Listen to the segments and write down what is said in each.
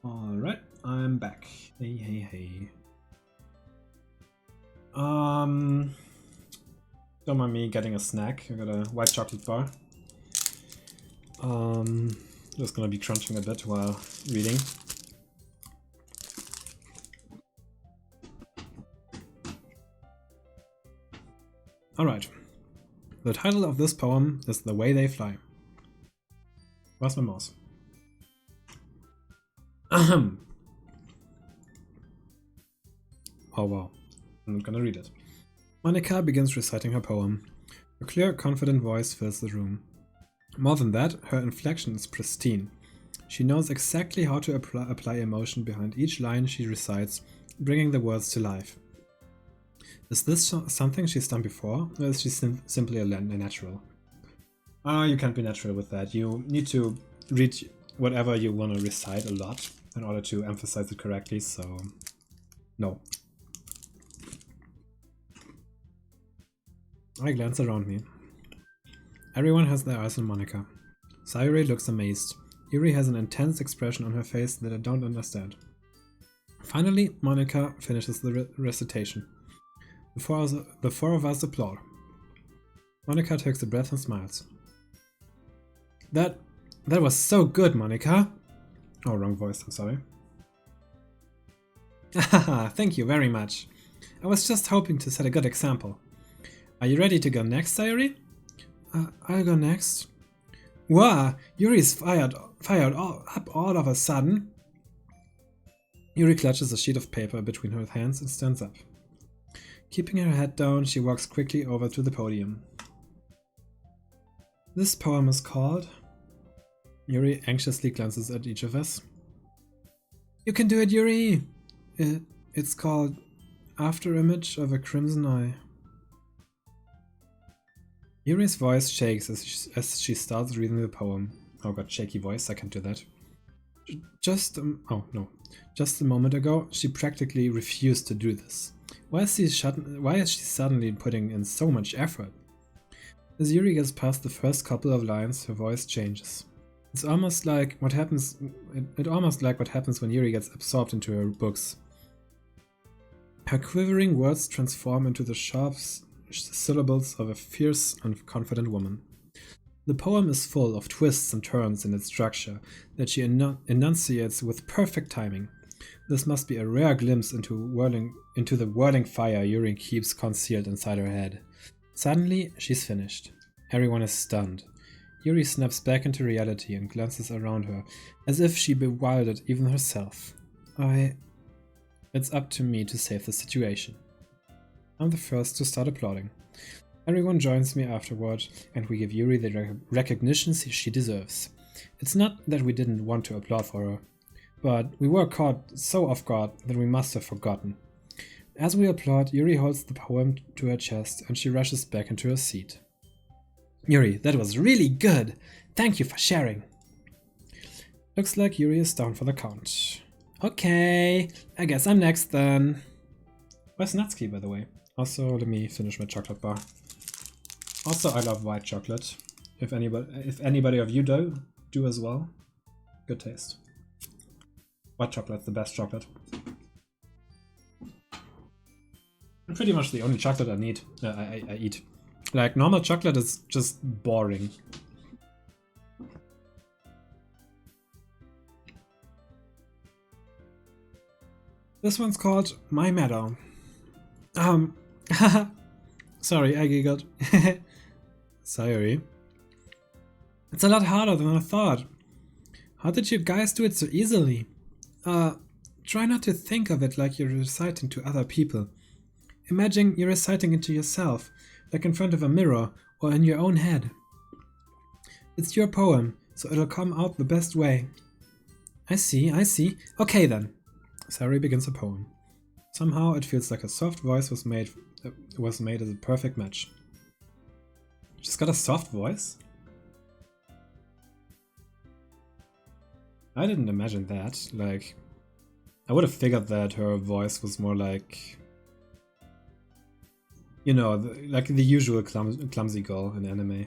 Alright, I'm back. Hey. Don't mind me getting a snack. I got a white chocolate bar. Just gonna be crunching a bit while reading. Alright. The title of this poem is The Way They Fly. Where's my mouse? Ahem. Oh wow. I'm not gonna read it. Monica begins reciting her poem. Her clear, confident voice fills the room. More than that, her inflection is pristine. She knows exactly how to apply emotion behind each line she recites, bringing the words to life. Is this something she's done before, or is she simply a natural? You can't be natural with that. You need to read whatever you want to recite a lot in order to emphasize it correctly, so no. I glance around me. Everyone has their eyes on Monica. Sayuri looks amazed. Yuri has an intense expression on her face that I don't understand. Finally, Monica finishes the recitation. The four of us applaud. Monica takes a breath and smiles. That was so good, Monica! Oh, wrong voice, I'm sorry. Haha, thank you very much. I was just hoping to set a good example. Are you ready to go next, Sayuri? I'll go next. Wow, Yuri's fired up all of a sudden. Yuri clutches a sheet of paper between her hands and stands up. Keeping her head down, she walks quickly over to the podium. This poem is called... Yuri anxiously glances at each of us. You can do it, Yuri! It's called After Image of a Crimson Eye. Yuri's voice shakes as she starts reading the poem. Oh god, shaky voice, I can't do that. Just a moment ago, she practically refused to do this. Why is she suddenly putting in so much effort? As Yuri gets past the first couple of lines, her voice changes. It's almost like what happens when Yuri gets absorbed into her books. Her quivering words transform into the sharp syllables of a fierce and confident woman. The poem is full of twists and turns in its structure that she enunciates with perfect timing. This must be a rare glimpse into the whirling fire Yuri keeps concealed inside her head. Suddenly, she's finished. Everyone is stunned. Yuri snaps back into reality and glances around her, as if she bewildered even herself. It's up to me to save the situation. I'm the first to start applauding. Everyone joins me afterward, and we give Yuri the recognition she deserves. It's not that we didn't want to applaud for her, but we were caught so off guard that we must have forgotten. As we applaud, Yuri holds the poem to her chest and she rushes back into her seat. Yuri, that was really good! Thank you for sharing! Looks like Yuri is down for the count. Okay, I guess I'm next then. Where's Natsuki, by the way? Also, let me finish my chocolate bar. Also, I love white chocolate. If anybody of you do as well, good taste. White chocolate's the best chocolate. Pretty much the only chocolate I eat. Like, normal chocolate is just boring. This one's called My Meadow. Sorry, I giggled. Sorry. It's a lot harder than I thought. How did you guys do it so easily? Try not to think of it like you're reciting to other people. Imagine you're reciting it to yourself, like in front of a mirror or in your own head. It's your poem, so it'll come out the best way. I see. Okay then. Sayuri begins a poem. Somehow it feels like a soft voice was made as a perfect match. She's got a soft voice? I didn't imagine that. Like, I would have figured that her voice was more like, you know, like the usual clumsy girl in anime.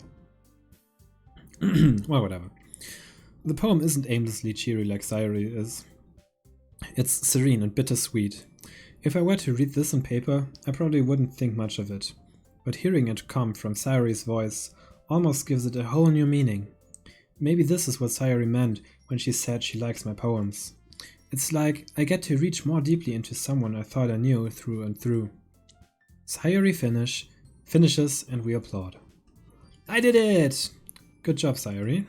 Well, whatever. The poem isn't aimlessly cheery like Sayuri is. It's serene and bittersweet. If I were to read this on paper, I probably wouldn't think much of it. But hearing it come from Sayori's voice almost gives it a whole new meaning. Maybe this is what Sayori meant when she said she likes my poems. It's like I get to reach more deeply into someone I thought I knew through and through. Sayori finishes and we applaud. I did it! Good job, Sayori.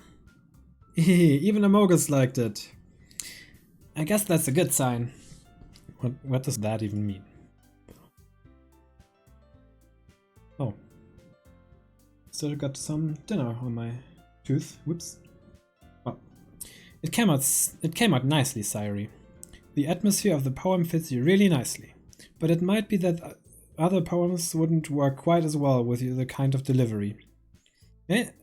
Even Amogus liked it. I guess that's a good sign. What does that even mean? Oh. Still got some dinner on my tooth. Whoops. Oh. It came out nicely, Sayori. The atmosphere of the poem fits you really nicely. But it might be that other poems wouldn't work quite as well with the kind of delivery.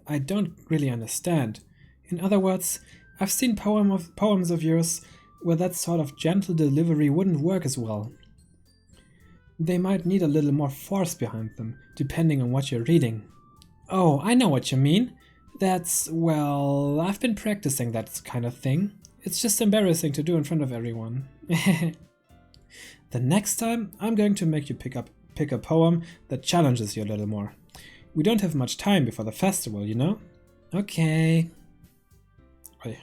I don't really understand. In other words, I've seen poems of yours where that sort of gentle delivery wouldn't work as well. They might need a little more force behind them, depending on what you're reading. Oh, I know what you mean. Well, I've been practicing that kind of thing. It's just embarrassing to do in front of everyone. The next time, I'm going to make you pick a poem that challenges you a little more. We don't have much time before the festival, you know? Okay. Oh, yeah.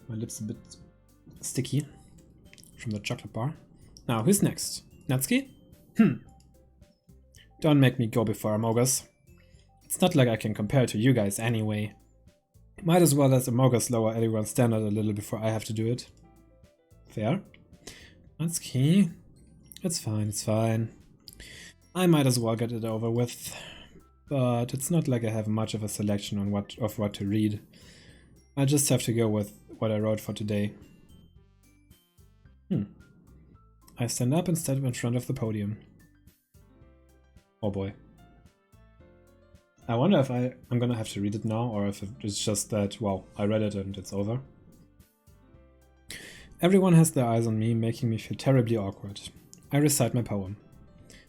My lips a bit sticky from the chocolate bar. Now, who's next? Natsuki? Don't make me go before Amogus. It's not like I can compare to you guys anyway. Might as well let Amogus lower everyone's standard a little before I have to do it. Fair? Natsuki? It's fine, it's fine. I might as well get it over with. But it's not like I have much of a selection on what to read. I just have to go with what I wrote for today. I stand up and step in front of the podium. Oh boy. I wonder if I'm gonna have to read it now, or if it's just that, well, I read it and it's over. Everyone has their eyes on me, making me feel terribly awkward. I recite my poem.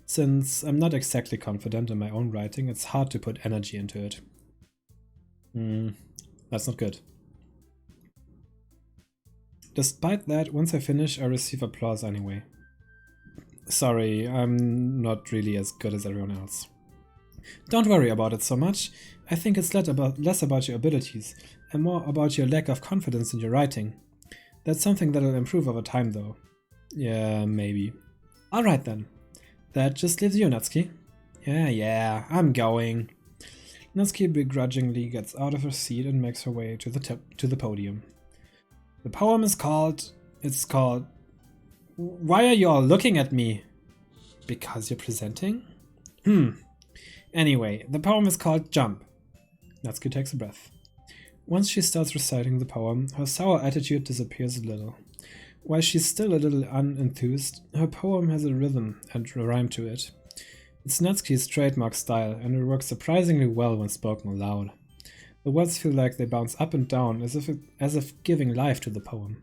Since I'm not exactly confident in my own writing, it's hard to put energy into it. That's not good. Despite that, once I finish, I receive applause anyway. Sorry, I'm not really as good as everyone else. Don't worry about it so much. I think it's less about your abilities and more about your lack of confidence in your writing. That's something that'll improve over time though. Yeah, maybe. Alright then. That just leaves you, Natsuki. Yeah, I'm going. Natsuki begrudgingly gets out of her seat and makes her way to the podium. The poem is called... Why are you all looking at me? Because you're presenting? Anyway, the poem is called Jump. Natsuki takes a breath. Once she starts reciting the poem, her sour attitude disappears a little. While she's still a little unenthused, her poem has a rhythm and a rhyme to it. It's Natsuki's trademark style, and it works surprisingly well when spoken aloud. The words feel like they bounce up and down as if giving life to the poem.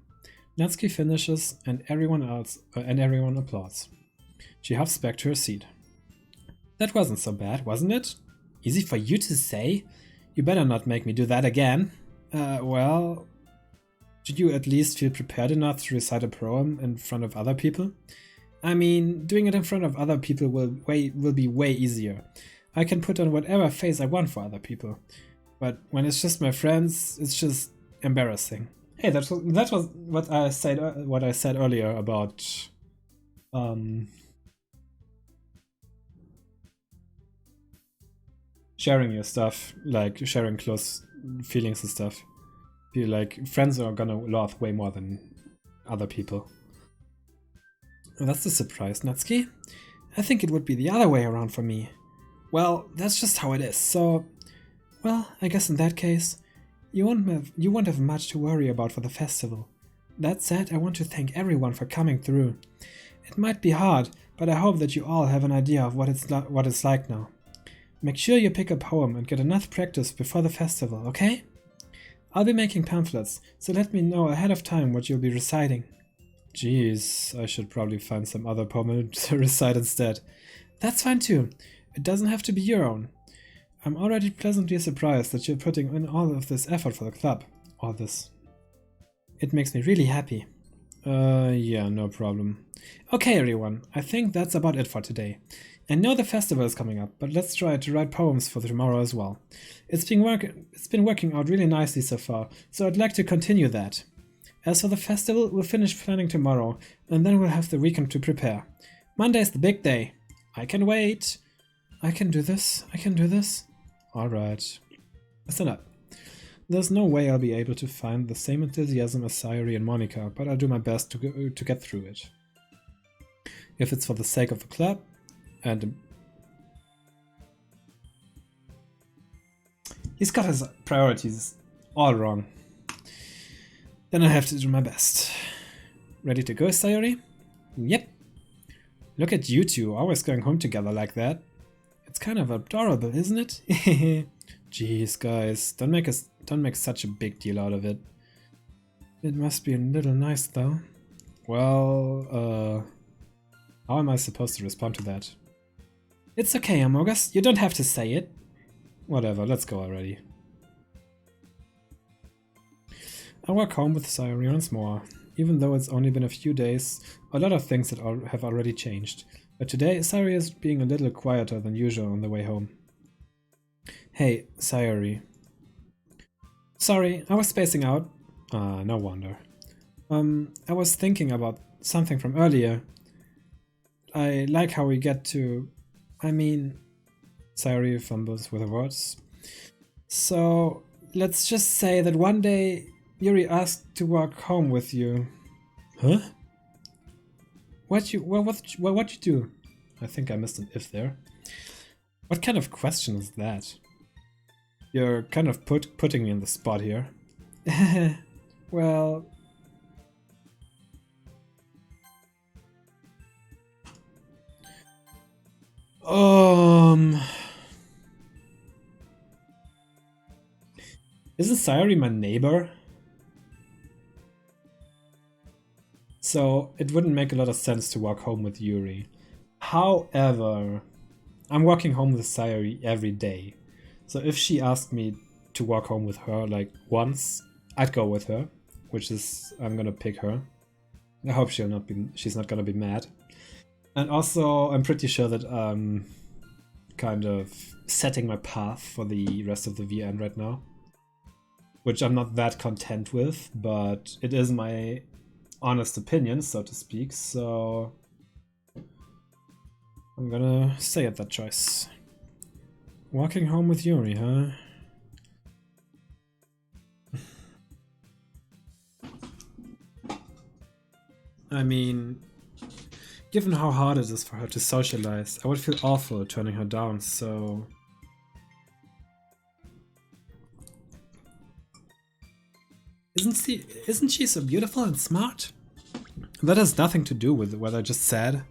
Natsuki finishes, and everyone applauds. She huffs back to her seat. That wasn't so bad, wasn't it? Easy for you to say? You better not make me do that again. Well... Should you at least feel prepared enough to recite a poem in front of other people? I mean, doing it in front of other people will be way easier. I can put on whatever face I want for other people. But when it's just my friends, it's just embarrassing. Hey, that was what I said earlier about sharing your stuff, like sharing close feelings and stuff. Feel like friends are gonna laugh way more than other people. That's a surprise, Natsuki. I think it would be the other way around for me. Well, that's just how it is, so... Well, I guess in that case, you won't have much to worry about for the festival. That said, I want to thank everyone for coming through. It might be hard, but I hope that you all have an idea of what it's like now. Make sure you pick a poem and get enough practice before the festival, okay? I'll be making pamphlets, so let me know ahead of time what you'll be reciting. Jeez, I should probably find some other poem to recite instead. That's fine too. It doesn't have to be your own. I'm already pleasantly surprised that you're putting in all of this effort for the club. All this. It makes me really happy. Yeah, no problem. Okay, everyone, I think that's about it for today. I know the festival is coming up, but let's try to write poems for tomorrow as well. It's been working out really nicely so far, so I'd like to continue that. As for the festival, we'll finish planning tomorrow, and then we'll have the weekend to prepare. Monday's the big day. I can wait. I can do this. I can do this. Alright. Listen up. There's no way I'll be able to find the same enthusiasm as Sayuri and Monica, but I'll do my best to get through it. If it's for the sake of the club, and he's got his priorities all wrong, then I have to do my best. Ready to go, Sayuri? Yep. Look at you two, always going home together like that. It's kind of adorable, isn't it? Jeez, guys, don't make such a big deal out of it. It must be a little nice, though. Well, how am I supposed to respond to that? It's okay, Amogus, you don't have to say it. Whatever, let's go already. I walk home with Sayuri once more. Even though it's only been a few days, a lot of things have already changed. But today, Sayuri is being a little quieter than usual on the way home. Hey, Sayuri. Sorry, I was spacing out. No wonder. I was thinking about something from earlier. I like how we get to... Sayuri fumbles with her words. So, let's just say that one day Yuri asked to walk home with you. Huh? What you do? I think I missed an if there. What kind of question is that? You're kind of putting me in the spot here. Well... Isn't Sayuri my neighbor? So it wouldn't make a lot of sense to walk home with Yuri. However, I'm walking home with Sayuri every day. So if she asked me to walk home with her like once, I'd go with her, which is I'm gonna pick her. I hope she's not gonna be mad. And also I'm pretty sure that I'm kind of setting my path for the rest of the VN right now. Which I'm not that content with, but it is my honest opinion, so to speak, so I'm gonna stay at that choice. Walking home with Yuri, huh? I mean, given how hard it is for her to socialize, I would feel awful turning her down, so... Isn't she so beautiful and smart? That has nothing to do with what I just said.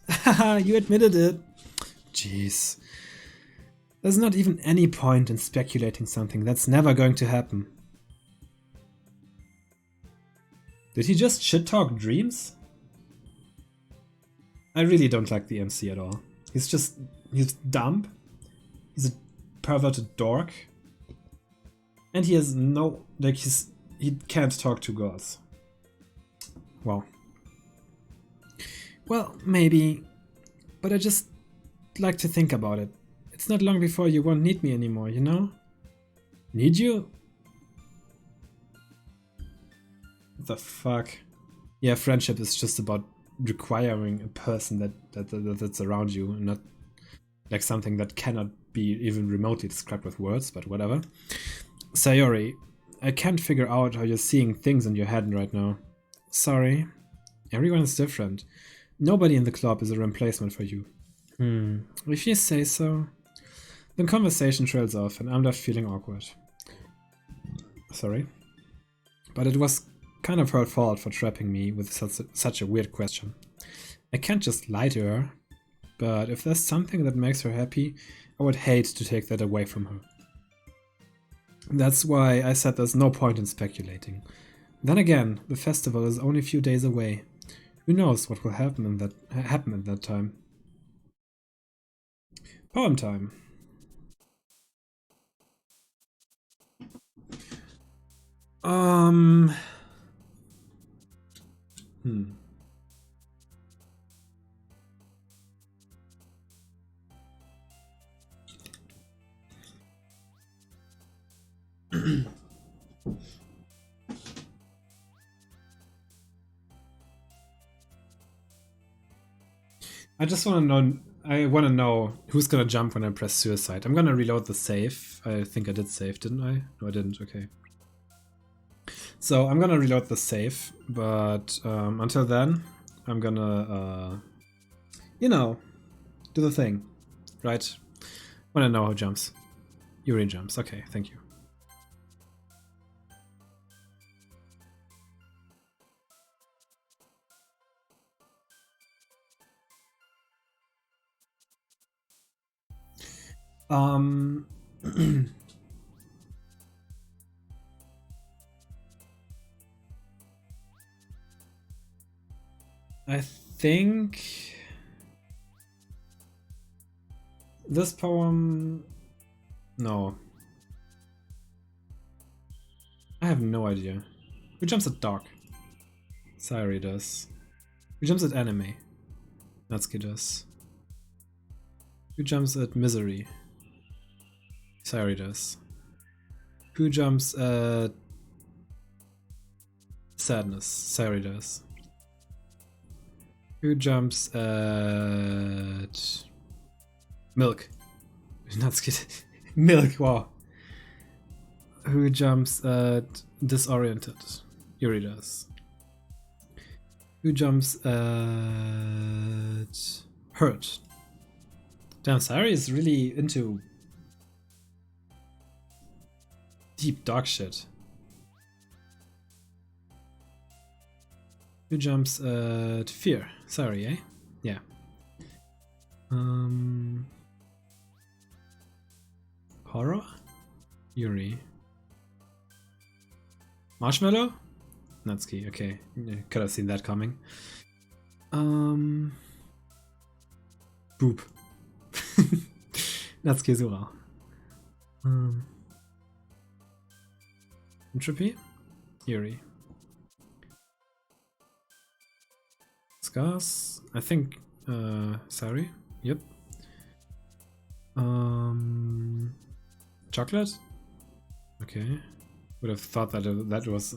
Haha, you admitted it. Jeez. There's not even any point in speculating something that's never going to happen. Did he just shit-talk dreams? I really don't like the MC at all. He's dumb. He's a perverted dork. And he has no, he can't talk to girls. Well, maybe, but I just like to think about it. It's not long before you won't need me anymore, you know? Need you? What the fuck? Yeah, friendship is just about requiring a person that's around you, and not like something that cannot be even remotely described with words, but whatever. Sayuri, I can't figure out how you're seeing things in your head right now. Sorry. Everyone is different. Nobody in the club is a replacement for you. If you say so. The conversation trails off and I'm left feeling awkward. Sorry. But it was kind of her fault for trapping me with such a weird question. I can't just lie to her, but if there's something that makes her happy, I would hate to take that away from her. That's why I said there's no point in speculating. Then again, the festival is only a few days away. Who knows what will happen at that time? Poem time. I just want to know. I want to know who's gonna jump when I press suicide. I'm gonna reload the save. I think I did save, didn't I? No, I didn't. Okay. So I'm gonna reload the save, but until then, I'm gonna, you know, do the thing, right? Want to know who jumps? Yuri jumps. Okay, thank you. I think this poem... No. I have no idea. Who jumps at dog? Sayuri does. Who jumps at anime? Natsuki does. Who jumps at misery? Sayuri does. Who jumps at sadness? Sayuri does. Who jumps at milk? Natsuki. Milk, wow. Who jumps at disoriented? Yuri does. Who jumps at hurt? Damn, Sayuri is really into deep dog shit. Who jumps at fear? Sorry, eh? Yeah. Horror? Yuri. Marshmallow? Natsuki, okay. Could have seen that coming. Boop. Natsuki as well. Entropy? Yuri. Scars? I think sorry. Yep. Chocolate? Okay. Would have thought that that was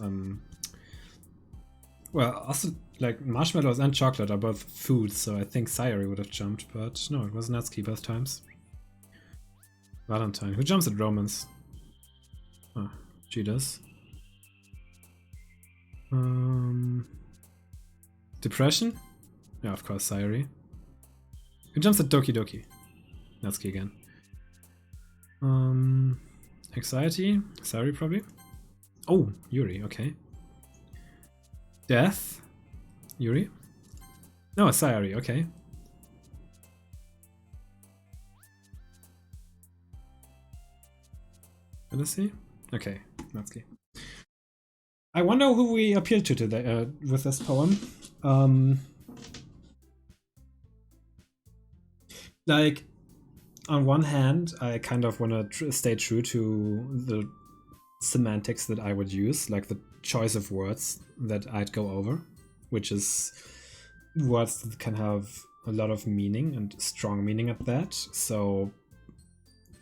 well, also like marshmallows and chocolate are both foods, so I think Sayuri would have jumped, but no, it was Natsuki both times. Valentine. Who jumps at romance? Oh, she does. Depression? Yeah, of course, Sayuri. Who jumps at Doki Doki? Natsuki again. Anxiety? Sayuri probably. Oh, Yuri, okay. Death? Yuri? No, Sayuri, okay. Fantasy? Okay, Natsuki. I wonder who we appeal to today with this poem. Like, on one hand, I kind of want to stay true to the semantics that I would use, like the choice of words that I'd go over, which is words that can have a lot of meaning and strong meaning at that. So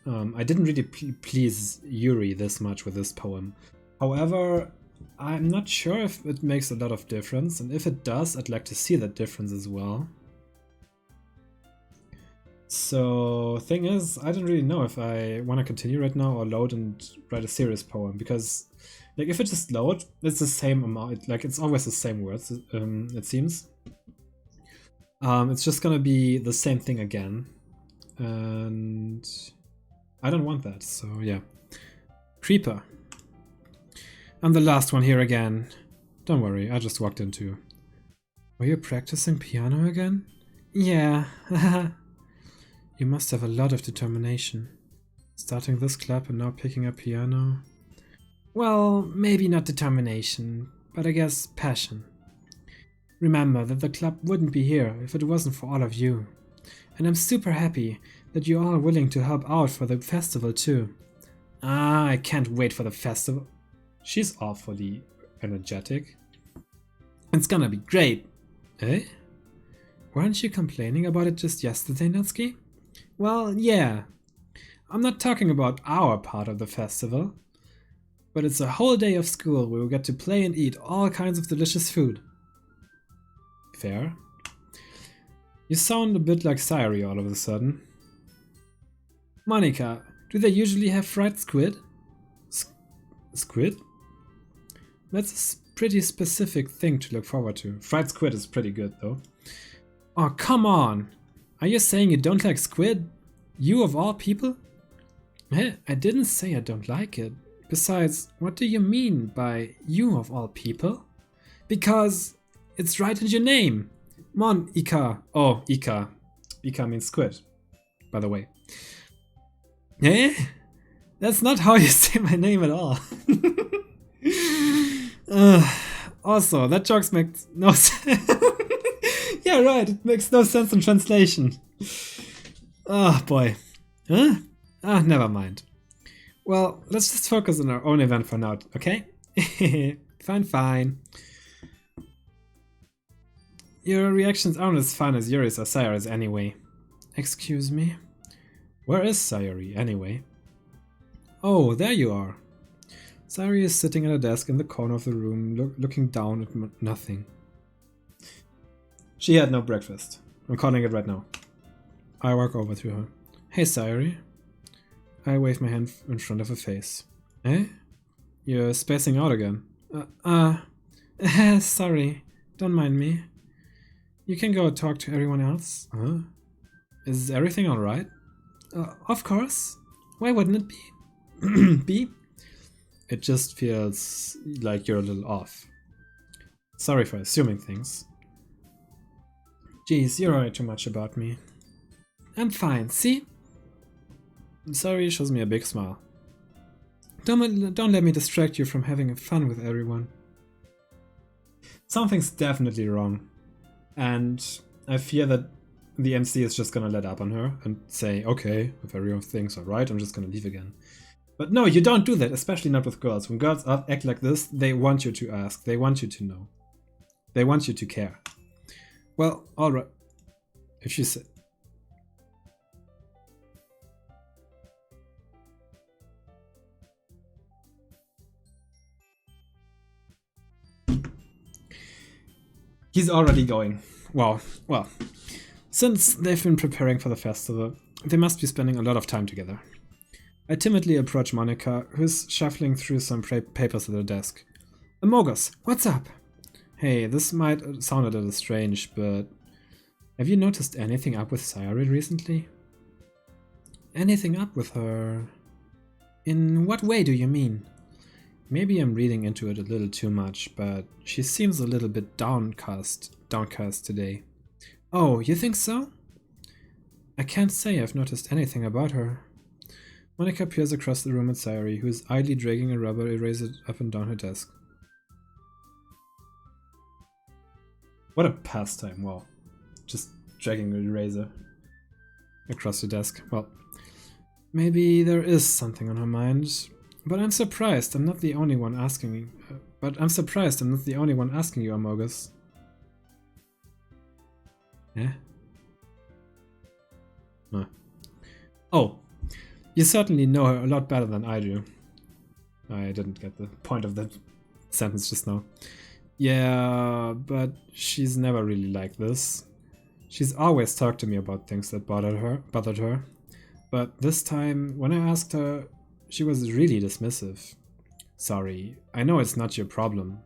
I didn't really please Yuri this much with this poem. However, I'm not sure if it makes a lot of difference, and if it does, I'd like to see that difference as well. So, thing is, I don't really know if I want to continue right now or load and write a serious poem, because, like, if it just load, it's the same amount, like, it's always the same words, it seems. It's just gonna be the same thing again, and I don't want that, so yeah. Creeper. I'm the last one here again. Don't worry, I just walked into. Were you practicing piano again? Yeah, You must have a lot of determination. Starting this club and now picking up piano. Well, maybe not determination, but I guess passion. Remember that the club wouldn't be here if it wasn't for all of you. And I'm super happy that you're all willing to help out for the festival too. Ah, I can't wait for the festival. She's awfully energetic. It's gonna be great. Eh? Weren't you complaining about it just yesterday, Natsuki? Well, yeah. I'm not talking about our part of the festival, but it's a whole day of school where we get to play and eat all kinds of delicious food. Fair. You sound a bit like Sayuri all of a sudden. Monica, do they usually have fried squid? Squid? That's a pretty specific thing to look forward to. Fried squid is pretty good though. Oh, come on! Are you saying you don't like squid? You of all people? Eh, I didn't say I don't like it. Besides, what do you mean by you of all people? Because it's right in your name. Mon, Ika. Oh, Ika. Ika means squid, by the way. Eh? That's not how you say my name at all. Also, that joke makes no sense. Yeah, right, it makes no sense in translation. Oh boy. Huh? Ah, never mind. Well, let's just focus on our own event for now, okay? Fine. Your reactions aren't as fun as Yuri's or Sayuri's anyway. Excuse me? Where is Sayuri, anyway? Oh, there you are. Sayuri is sitting at a desk in the corner of the room, looking down at nothing. She had no breakfast. I'm calling it right now. I walk over to her. Hey, Sayuri. I wave my hand in front of her face. Eh? You're spacing out again. Sorry. Don't mind me. You can go talk to everyone else. Huh? Is everything alright? Of course. Why wouldn't it be? Be? It just feels like you're a little off. Sorry for assuming things. Geez, you worry too much about me. I'm fine, see? Sayuri shows me a big smile. Don't let me distract you from having fun with everyone. Something's definitely wrong. And I fear that the MC is just gonna let up on her and say, okay, if everything's alright, I'm just gonna leave again. But no, you don't do that, especially not with girls. When girls act like this, they want you to ask, they want you to know. They want you to care. Well, alright. If she said... He's already going. Wow. Well, since they've been preparing for the festival, they must be spending a lot of time together. I timidly approach Monica, who's shuffling through some papers at her desk. Amogus, what's up? Hey, this might sound a little strange, but have you noticed anything up with Sayuri recently? Anything up with her? In what way do you mean? Maybe I'm reading into it a little too much, but she seems a little bit downcast today. Oh, you think so? I can't say I've noticed anything about her. Monica peers across the room at Sayuri, who is idly dragging a rubber eraser up and down her desk. What a pastime, wow. Just dragging an eraser across the desk. Well, maybe there is something on her mind. But I'm surprised I'm not the only one asking you. you, Amogus. Eh? No. Oh, you certainly know her a lot better than I do. I didn't get the point of that sentence just now. Yeah, but she's never really like this. She's always talked to me about things that bothered her. But this time, when I asked her, she was really dismissive. Sorry, I know it's not your problem.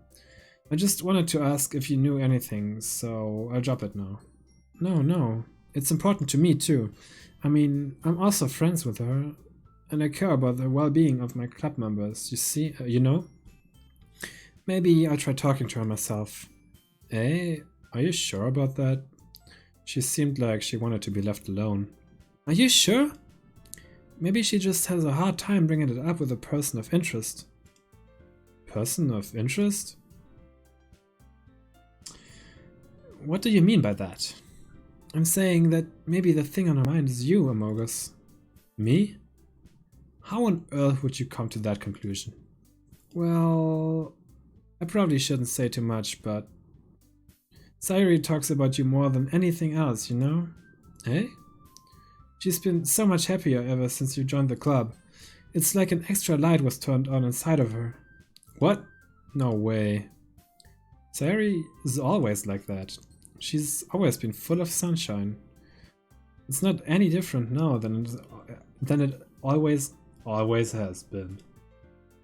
I just wanted to ask if you knew anything, so I'll drop it now. No, it's important to me too. I mean, I'm also friends with her, and I care about the well-being of my club members, you see, you know? Maybe I'll try talking to her myself. Eh? Are you sure about that? She seemed like she wanted to be left alone. Are you sure? Maybe she just has a hard time bringing it up with a person of interest. Person of interest? What do you mean by that? I'm saying that maybe the thing on her mind is you, Amogus. Me? How on earth would you come to that conclusion? Well, I probably shouldn't say too much, but Sayuri talks about you more than anything else, you know? Eh? She's been so much happier ever since you joined the club. It's like an extra light was turned on inside of her. What? No way. Sayuri is always like that. She's always been full of sunshine. It's not any different now than it always has been.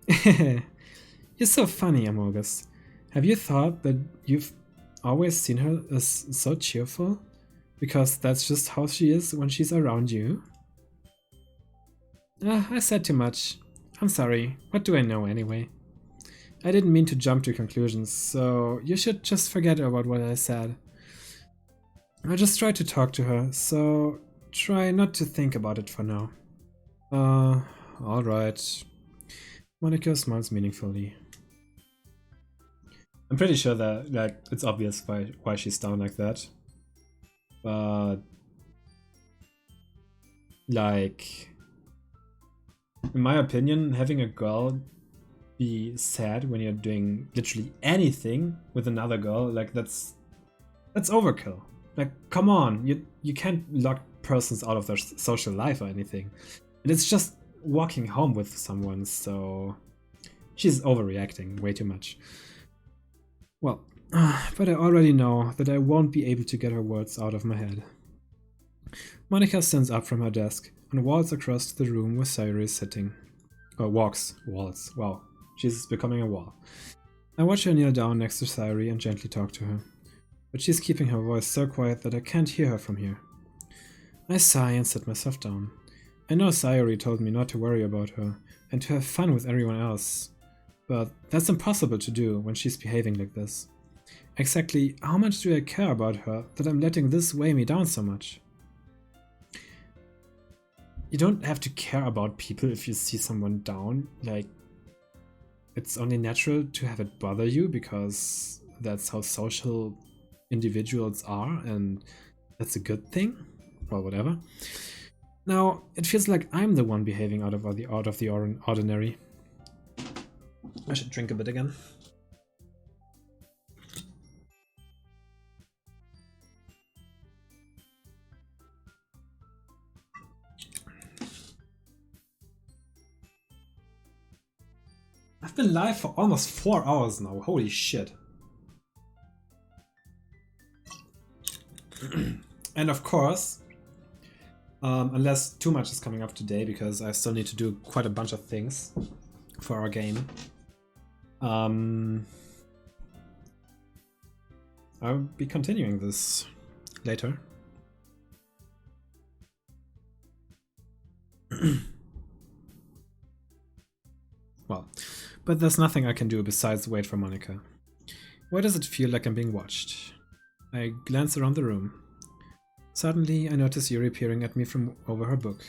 You're so funny, Amogus. Have you thought that you've always seen her as so cheerful? Because that's just how she is when she's around you? I said too much. I'm sorry. What do I know anyway? I didn't mean to jump to conclusions, so you should just forget about what I said. I just tried to talk to her, so try not to think about it for now. Alright. Monica smiles meaningfully. I'm pretty sure that, like, it's obvious why she's down like that. But, like, in my opinion, having a girl be sad when you're doing literally anything with another girl, like, that's overkill. Like, come on, you can't lock persons out of their social life or anything. And it's just walking home with someone, so she's overreacting way too much. Well, but I already know that I won't be able to get her words out of my head. Monica stands up from her desk and walks across the room where Sayuri is sitting. Walks. Wow, she's becoming a wall. I watch her kneel down next to Sayuri and gently talk to her. But she's keeping her voice so quiet that I can't hear her from here. I sigh and sit myself down. I know Sayuri told me not to worry about her and to have fun with everyone else, but that's impossible to do when she's behaving like this. Exactly how much do I care about her that I'm letting this weigh me down so much? You don't have to care about people if you see someone down, like, it's only natural to have it bother you because that's how social individuals are, and that's a good thing. Well, whatever. Now it feels like I'm the one behaving out of the ordinary. I should drink a bit again. I've been live for almost 4 hours now. Holy shit. And of course, unless too much is coming up today, because I still need to do quite a bunch of things for our game, I'll be continuing this later. Well, but there's nothing I can do besides wait for Monica. Why does it feel like I'm being watched? I glance around the room. Suddenly, I notice Yuri peering at me from over her book.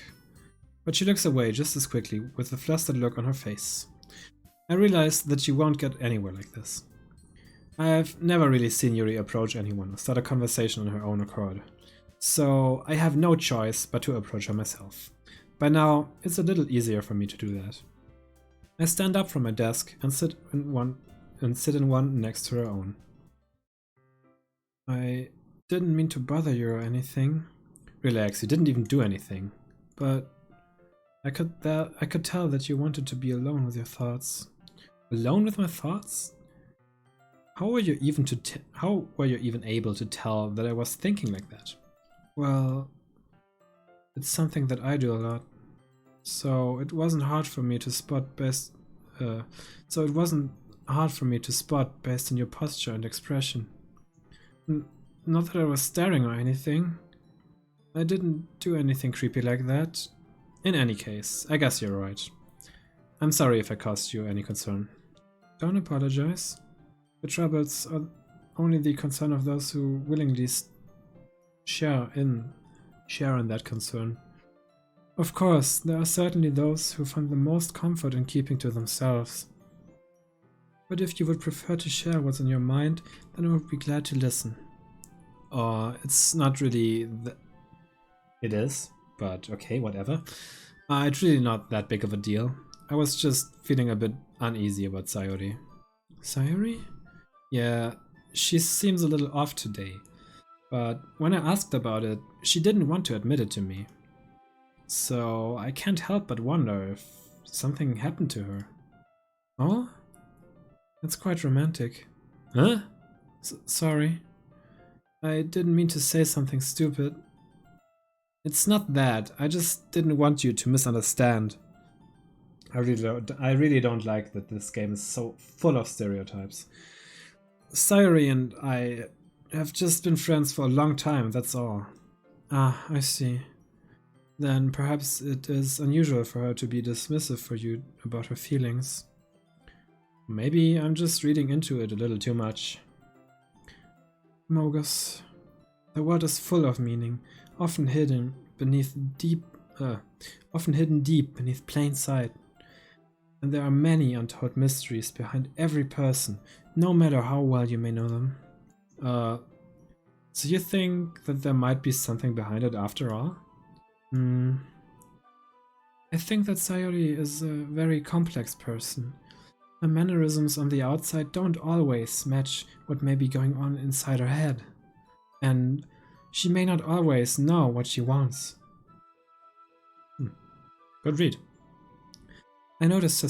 But she looks away just as quickly, with a flustered look on her face. I realize that she won't get anywhere like this. I've never really seen Yuri approach anyone or start a conversation on her own accord. So I have no choice but to approach her myself. By now, it's a little easier for me to do that. I stand up from my desk and sit in one next to her own. I didn't mean to bother you or anything. Relax, you didn't even do anything. But I could tell that you wanted to be alone with your thoughts. Alone with my thoughts? How were you even able to tell that I was thinking like that? Well, it's something that I do a lot. So it wasn't hard for me to spot based on your posture and expression. Not that I was staring or anything. I didn't do anything creepy like that. In any case, I guess you're right. I'm sorry if I caused you any concern. Don't apologize. The troubles are only the concern of those who willingly share in that concern. Of course, there are certainly those who find the most comfort in keeping to themselves. But if you would prefer to share what's in your mind, then I would be glad to listen. It's not really it is, but okay, whatever. It's really not that big of a deal. I was just feeling a bit uneasy about Sayuri. Sayuri? Yeah, she seems a little off today. But when I asked about it, she didn't want to admit it to me. So I can't help but wonder if something happened to her. Oh? That's quite romantic. Huh? Sorry. I didn't mean to say something stupid. It's not that. I just didn't want you to misunderstand. I really don't like that this game is so full of stereotypes. Sayuri and I have just been friends for a long time, that's all. Ah, I see. Then perhaps it is unusual for her to be dismissive for you about her feelings. Maybe I'm just reading into it a little too much. Mogus, the world is full of meaning, often hidden deep beneath plain sight. And there are many untold mysteries behind every person, no matter how well you may know them. So you think that there might be something behind it after all? I think that Sayori is a very complex person. Her mannerisms on the outside don't always match what may be going on inside her head. And she may not always know what she wants. Good read. I noticed her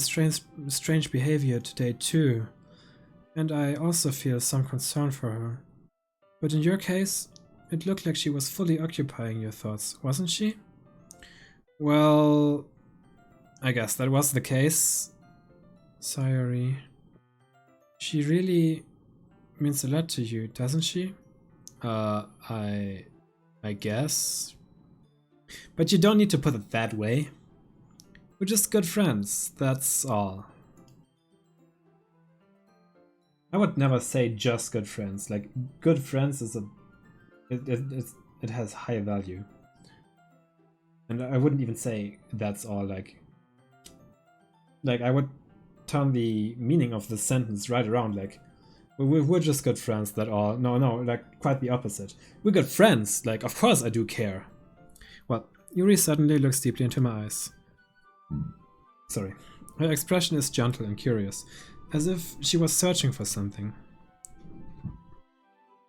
strange behavior today too, and I also feel some concern for her. But in your case, it looked like she was fully occupying your thoughts, wasn't she? Well, I guess that was the case. Sayori. She really means a lot to you, doesn't she? I guess. But you don't need to put it that way. We're just good friends, that's all. I would never say just good friends. Like, good friends is it has high value. And I wouldn't even say that's all. Like I would turn the meaning of the sentence right around. Like, we're just good friends, that all. No, like quite the opposite. We're good friends. Like, of course I do care. Well, Yuri suddenly looks deeply into my eyes. Sorry. Her expression is gentle and curious, as if she was searching for something.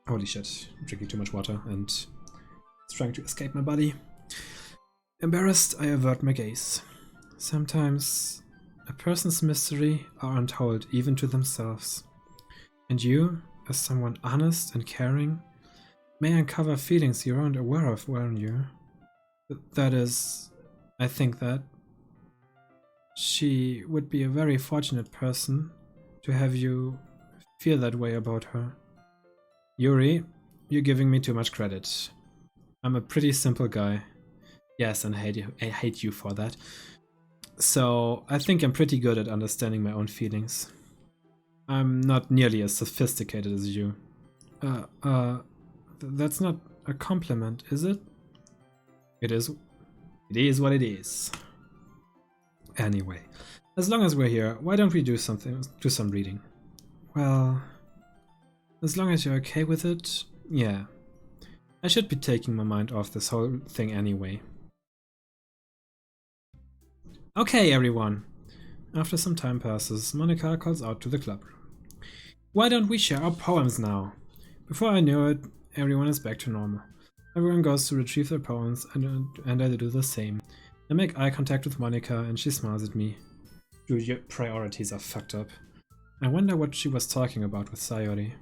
Holy shit, I'm drinking too much water and it's trying to escape my body. Embarrassed, I avert my gaze. Sometimes a person's mystery are untold even to themselves. And you, as someone honest and caring, may uncover feelings you aren't aware of, weren't you? That is, I think that she would be a very fortunate person to have you feel that way about her. Yuri, you're giving me too much credit. I'm a pretty simple guy. Yes, and I hate you for that. So I think I'm pretty good at understanding my own feelings. I'm not nearly as sophisticated as you. That's not a compliment, is it? It is. It is what it is. Anyway, as long as we're here, why don't we do some reading? Well, as long as you're okay with it, yeah. I should be taking my mind off this whole thing anyway. Okay, everyone. After some time passes, Monica calls out to the club. Why don't we share our poems now? Before I know it, everyone is back to normal. Everyone goes to retrieve their poems, and I do the same. I make eye contact with Monica and she smiles at me. Dude, your priorities are fucked up. I wonder what she was talking about with Sayori.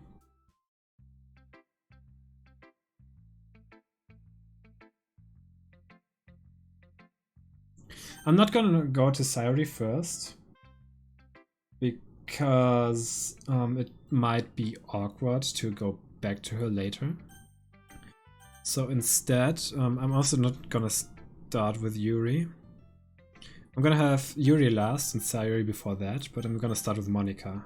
I'm not gonna go to Sayori first, because it might be awkward to go back to her later. So instead, I'm also not gonna start with Yuri. I'm gonna have Yuri last and Sayori before that, but I'm gonna start with Monica.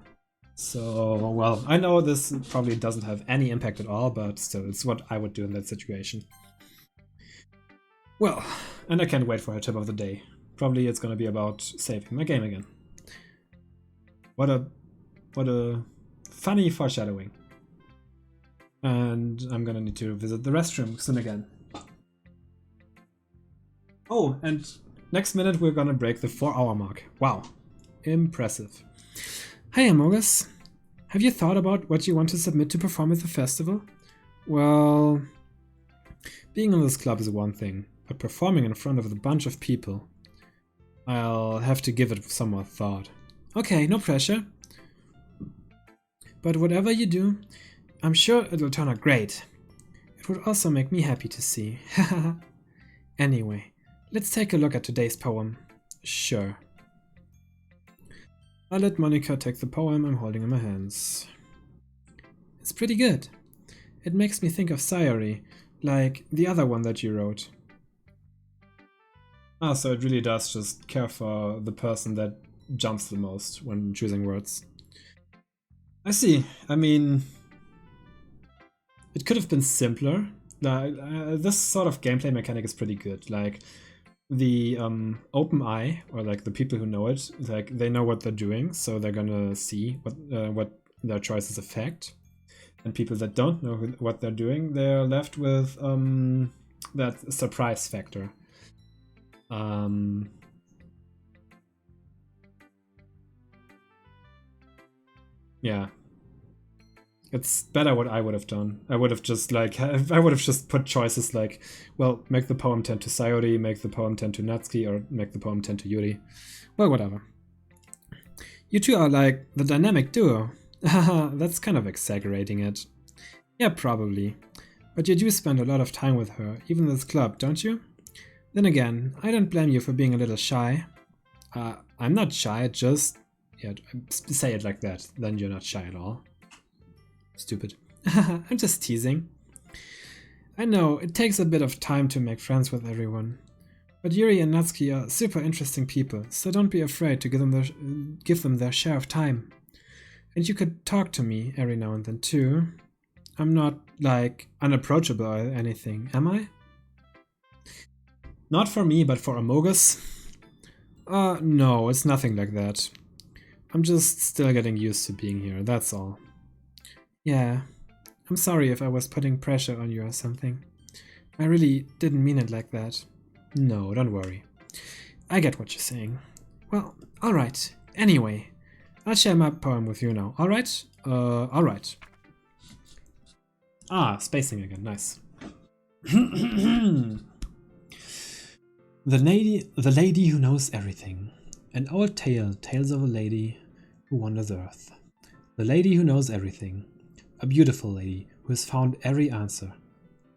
So, well, I know this probably doesn't have any impact at all, but still, it's what I would do in that situation. Well, and I can't wait for her tip of the day. Probably it's gonna be about saving my game again. What a funny foreshadowing. And I'm gonna need to visit the restroom soon again. Oh, and next minute we're gonna break the 4-hour mark. Wow, impressive. Hi, Amogus. Have you thought about what you want to submit to perform at the festival? Well, being in this club is one thing, but performing in front of a bunch of people, I'll have to give it some more thought. Okay, no pressure. But whatever you do, I'm sure it'll turn out great. It would also make me happy to see. Anyway, let's take a look at today's poem. Sure. I let Monica take the poem I'm holding in my hands. It's pretty good. It makes me think of Sayori, like the other one that you wrote. Ah, so it really does just care for the person that jumps the most when choosing words. I see. I mean, it could have been simpler. This sort of gameplay mechanic is pretty good. Like, the open eye, or like the people who know it, like they know what they're doing, so they're gonna see what their choices affect. And people that don't know what they're doing, they're left with that surprise factor. Yeah. It's better what I would have done. I would have just put choices like, well, make the poem tend to Sayori, make the poem tend to Natsuki, or make the poem tend to Yuri. Well, whatever. You two are like the dynamic duo. Haha, that's kind of exaggerating it. Yeah, probably. But you do spend a lot of time with her, even in this club, don't you? Then again, I don't blame you for being a little shy. I'm not shy, just... Yeah, say it like that, then you're not shy at all. Stupid. I'm just teasing. I know, it takes a bit of time to make friends with everyone. But Yuri and Natsuki are super interesting people, so don't be afraid to give them their share of time. And you could talk to me every now and then too. I'm not, like, unapproachable or anything, am I? Not for me, but for Amogus? No, it's nothing like that. I'm just still getting used to being here, that's all. Yeah, I'm sorry if I was putting pressure on you or something. I really didn't mean it like that. No, don't worry. I get what you're saying. Well, alright. Anyway, I'll share my poem with you now, alright? Alright. Ah, spacing again, nice. The lady who knows everything. An old tale tells of a lady who wanders earth. The lady who knows everything. A beautiful lady who has found every answer,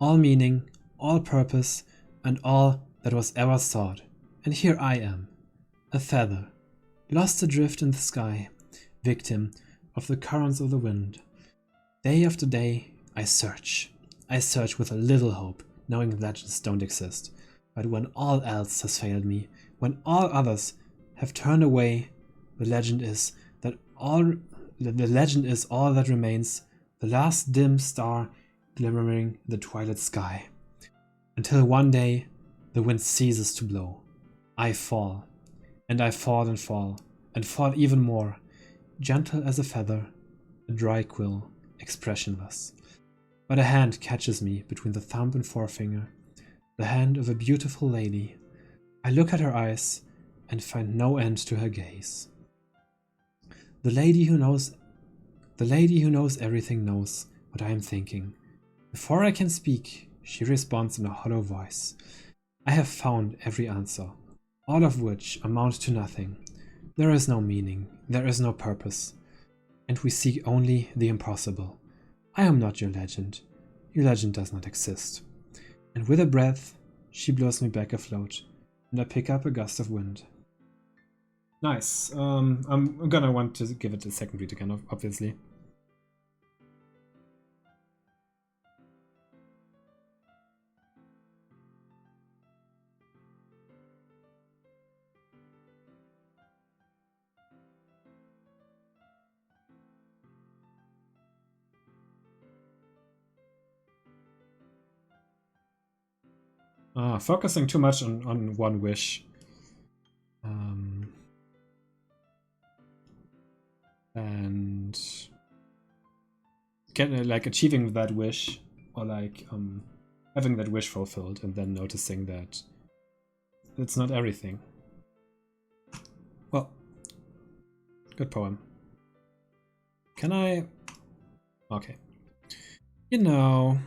all meaning, all purpose, and all that was ever sought. And here I am, a feather, lost adrift in the sky, victim of the currents of the wind. Day after day, I search with a little hope, knowing legends don't exist. But when all else has failed me, when all others have turned away, the legend is all that remains, the last dim star glimmering in the twilight sky. Until one day, the wind ceases to blow. I fall, and I fall and fall, and fall even more, gentle as a feather, a dry quill, expressionless. But a hand catches me between the thumb and forefinger, the hand of a beautiful lady. I look at her eyes and find no end to her gaze. The lady who knows everything knows what I am thinking. Before I can speak, she responds in a hollow voice. I have found every answer, all of which amount to nothing. There is no meaning, there is no purpose, and we seek only the impossible. I am not your legend. Your legend does not exist. And with a breath, she blows me back afloat, and I pick up a gust of wind. Nice. I'm gonna want to give it a second read again, obviously. Focusing too much on one wish. And like achieving that wish, or like having that wish fulfilled, and then noticing that it's not everything. Well, good poem. Can I? Okay. You know,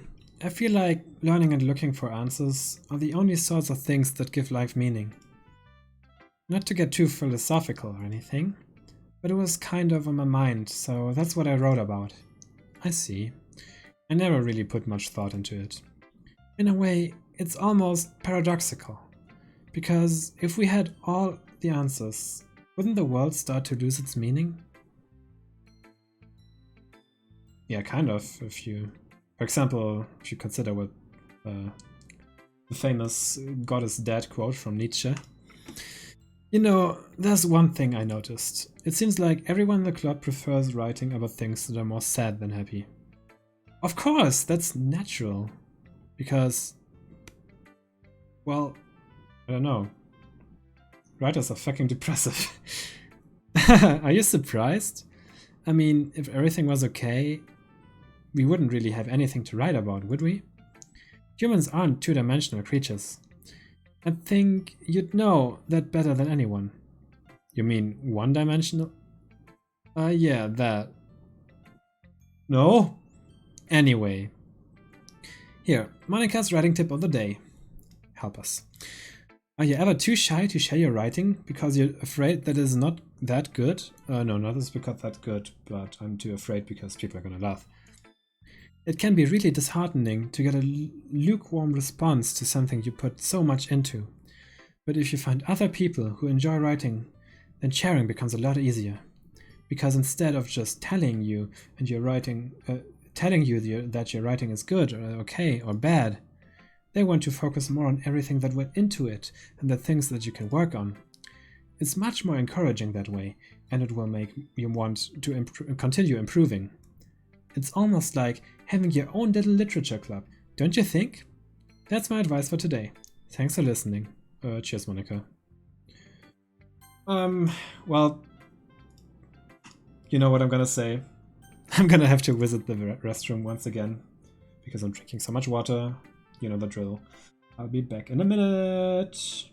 I feel like learning and looking for answers are the only sorts of things that give life meaning. Not to get too philosophical or anything, but it was kind of on my mind, so that's what I wrote about. I see. I never really put much thought into it. In a way, it's almost paradoxical. Because if we had all the answers, wouldn't the world start to lose its meaning? Yeah, kind of, if you... For example, if you consider what the famous God is dead quote from Nietzsche. You know, there's one thing I noticed. It seems like everyone in the club prefers writing about things that are more sad than happy. Of course, that's natural. Because, well, I don't know. Writers are fucking depressive. Are you surprised? I mean, if everything was okay, we wouldn't really have anything to write about, would we? Humans aren't two-dimensional creatures. I think you'd know that better than anyone. You mean one-dimensional? Yeah, that. No? Anyway. Here, Monica's writing tip of the day. Help us. Are you ever too shy to share your writing because you're afraid that it's not that good? No, not it's because that's good, but I'm too afraid because people are gonna laugh. It can be really disheartening to get a lukewarm response to something you put so much into. But if you find other people who enjoy writing, then sharing becomes a lot easier. Because instead of just telling you and your writing, that your writing is good or okay or bad, they want to focus more on everything that went into it and the things that you can work on. It's much more encouraging that way, and it will make you want to continue improving. It's almost like having your own little literature club, don't you think? That's my advice for today. Thanks for listening. Cheers, Monica. Well, you know what I'm gonna say. I'm gonna have to visit the restroom once again because I'm drinking so much water. You know the drill. I'll be back in a minute.